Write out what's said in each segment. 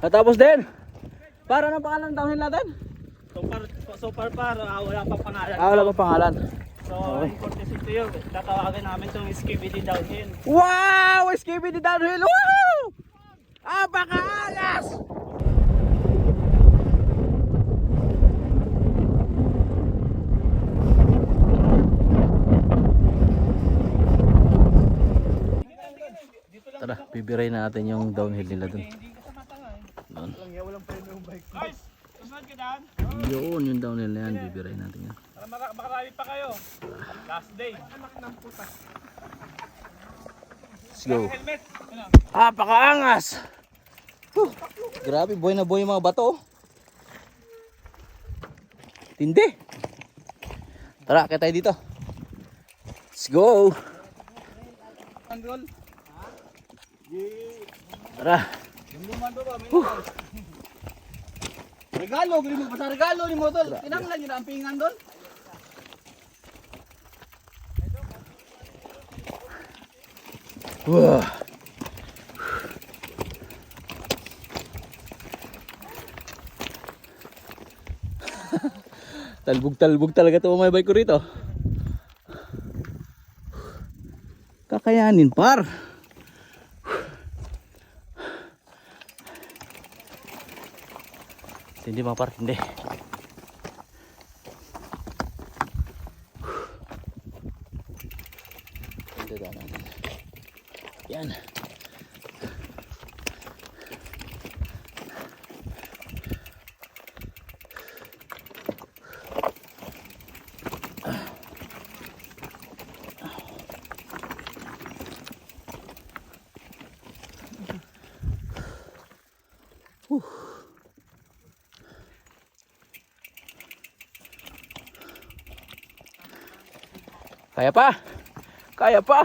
Natapos din. Para ng pangalan ng downhill natin? So far, wala pang pangalan. Wala pa pangalan. So, in courtesy to you, tatawagin namin itong Skibidi Downhill. Wow! Skibidi Downhill! Woo! Apakaangas! Tara, bibiray natin yung downhill nila dun. Doon. Guys, susunod ka daan. Yun, yung downhill na yan, bibiray natin yan. Para makarami pa kayo. Last day. Let's go. Helmet. Apakaangas! Grabe, buhay na buhay yung mga bato. Tindi. Tara, kaya tayo dito. Let's go. Anggol. Tara. Regalo, gili mo basta regalo ni mo tol. Kinahanglan yun ang pingan doon. Wow. Talbog-talbog talaga ito may bike ko rito. Kakayanin par. Hindi mga par, hindi. Hindi natin. Yan. Kaya pa. Kaya pa.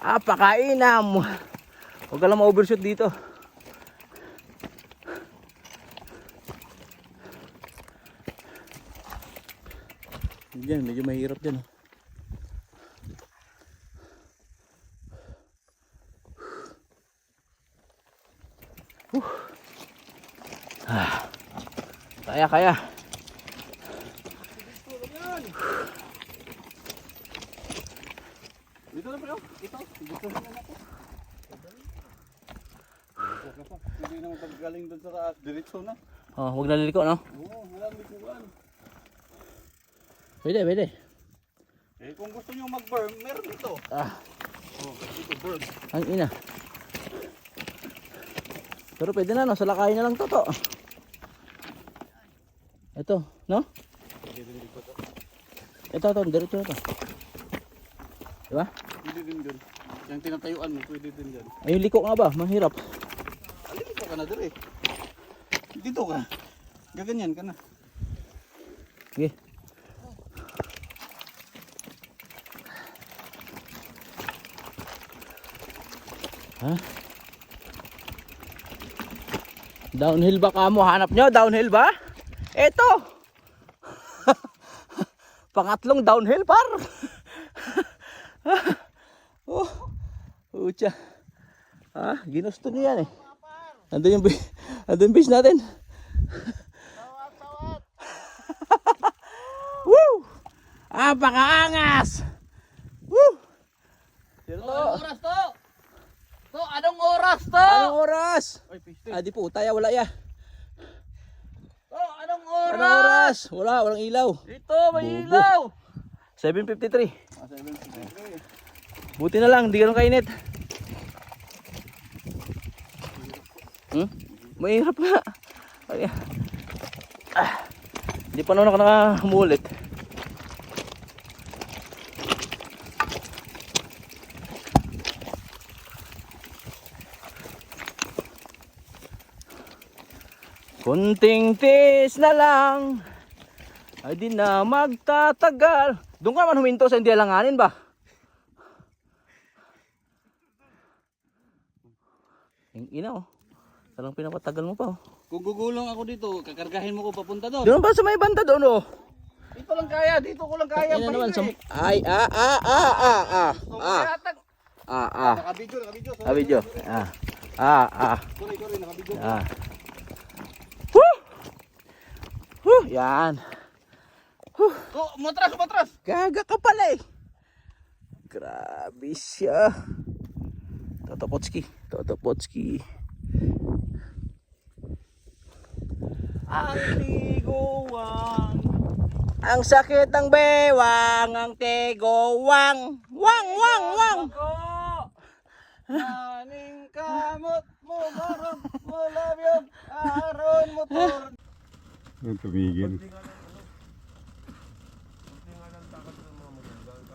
Apakainam. Huwag ka lang ma-overshoot dito. Diyan, medyo mahirap dyan. Kaya, kaya. Dito na bro. Dito. Dito na natin. Hindi naman paggaling doon sa diretso na. Oh, huwag naliliko, no? Oo, walang likuan. Pwede, pwede. Eh kung gusto niyo mag-burn, meron dito. Oh, dito burn. Ang ina. Pero pwede na, no? Sa lakay na lang to. Ito, no? Ito, diretso na to. Diba? Pwede din dyan. Yung tinatayuan mo, pwede din dyan. Ay, yung liko nga ba? Mahirap. Alin ka na dire. Dito ka. Gaganyan ka na. Sige. Ha? Downhill ba kamo? Hanap nyo? Downhill ba? Eto! Pangatlong downhill par! Oh, ucha. Ah, ginusto niya yan eh. Andun yung base natin. Woo! Apakaangas! Woo! Sino to? Anong oras to? Anong oras to? Anong oras? Ay, piste. Ah, di po, taya, wala ya. Anong Anong oras? Wala, walang ilaw. Dito, may Bobo. ilaw. 7:53. 7:53. Buti na lang, hindi ganun kainit. Mahirap nga. Ay, hindi pa naman ako nakahumulit. Kunting tiis na lang ay di na magtatagal. Doon ka naman huminto sa hindi alanganin ba? Yung ina oh. Talang pinapatagal mo pa oh. Kung gugulong ako dito, kakargahin mo ko papunta doon. Doon ba sa may banda doon oh? Dito lang kaya, dito ko lang kaya. Ina naman sa... pahingi. Ay, Nakabidyo, nakabidyo. Sorry, Video. Sorry, nakabidyo. Yan. Oh, matras, matras. Gaga ka pala eh. Grabe siya. Totopotski. Ang tiguang. Ang sakit ng bewang, ang tigowang. Wang. Ako. Maning kamot mo marong mo labyog aron motor. Ang tumigil.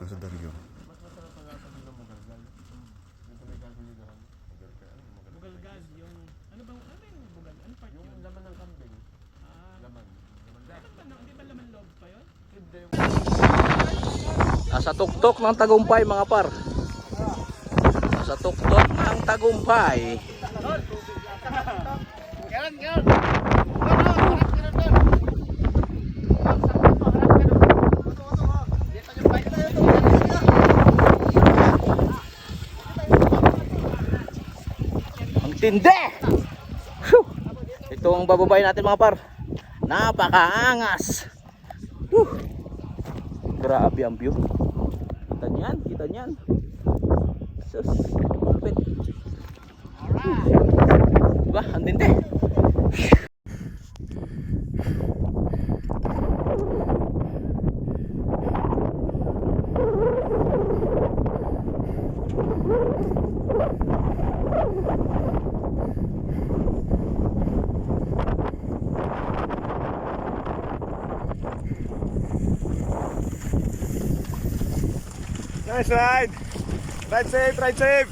Nasa Dario. Bugalgal, yung ano bang bugal? Ano part yun? Laman ng kambing. Laman. Di ba laman loob pa yun? Nasa tuktok ng tagumpay mga par. Nasa tuktok ng tagumpay. Kailan. Ang tindi! Whew! Ito ang bababay natin mga par. Napakaangas. Whew! Grabe ang view. Kita niyan. Sus, kapit. Diba? Ang tindi. Nice ride! Ride safe! Ride safe!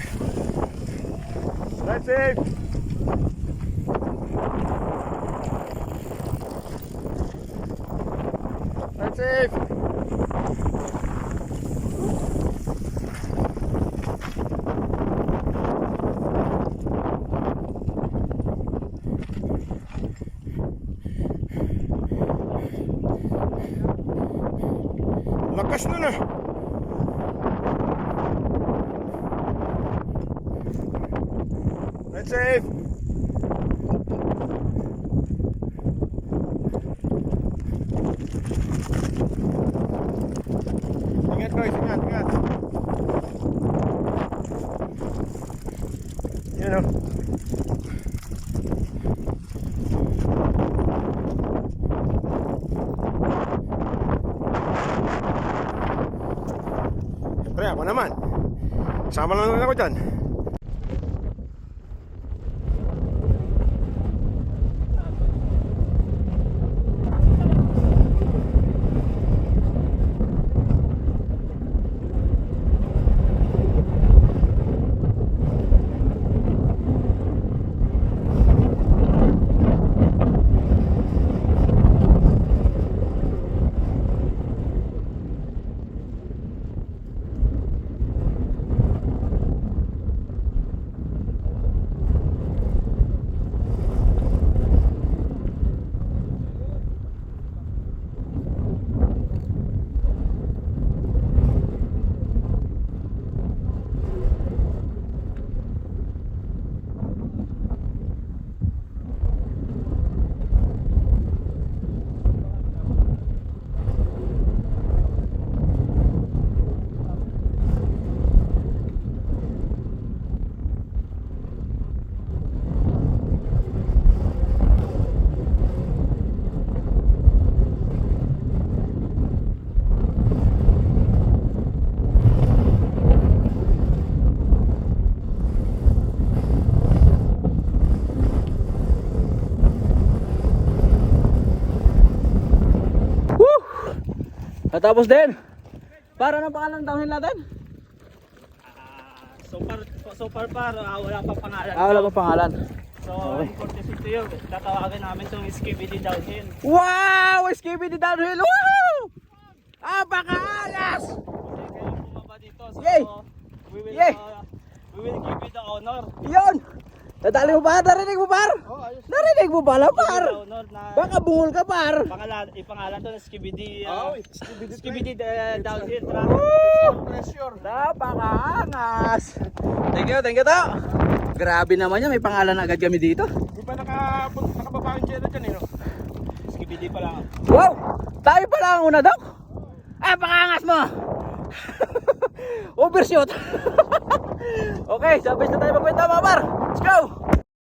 Ride safe! Ride safe! Lakas nun ah! Ride safe! Ingat guys, ingat! Yan o. Siyempre ako naman. Sama lang naman ako dyan. Natapos din. Para na pangalan ng downhill natin? So far wala pa pangalan. Wala pa pangalan. So, courtesy to you, tatawagan namin itong Skibidi Downhill. Wow! Skibidi downhill! Woo! Napakaangas! Kasi kayo bumaba dito, so Yay! we will Yay! we will give you the honor. Yun! Nadali mo par? Narinig mo par? Oh, ayos. Narinig mo pala par? Download na Baka bungol ka par. ipangalan to na Skibidi. Oh, Skibidi down here truck. Pressure. Napakaangas. Thank you to. Grabe naman yan, may pangalan agad kami dito. Di ba nakababa ang channel dyan eh, no? Skibidi pa lang. Wow! Tayo pala ang una, Dok. Ah, pakangas mo! Overshoot! Okay, sabay na tayo magkwenta mga par. Let's go!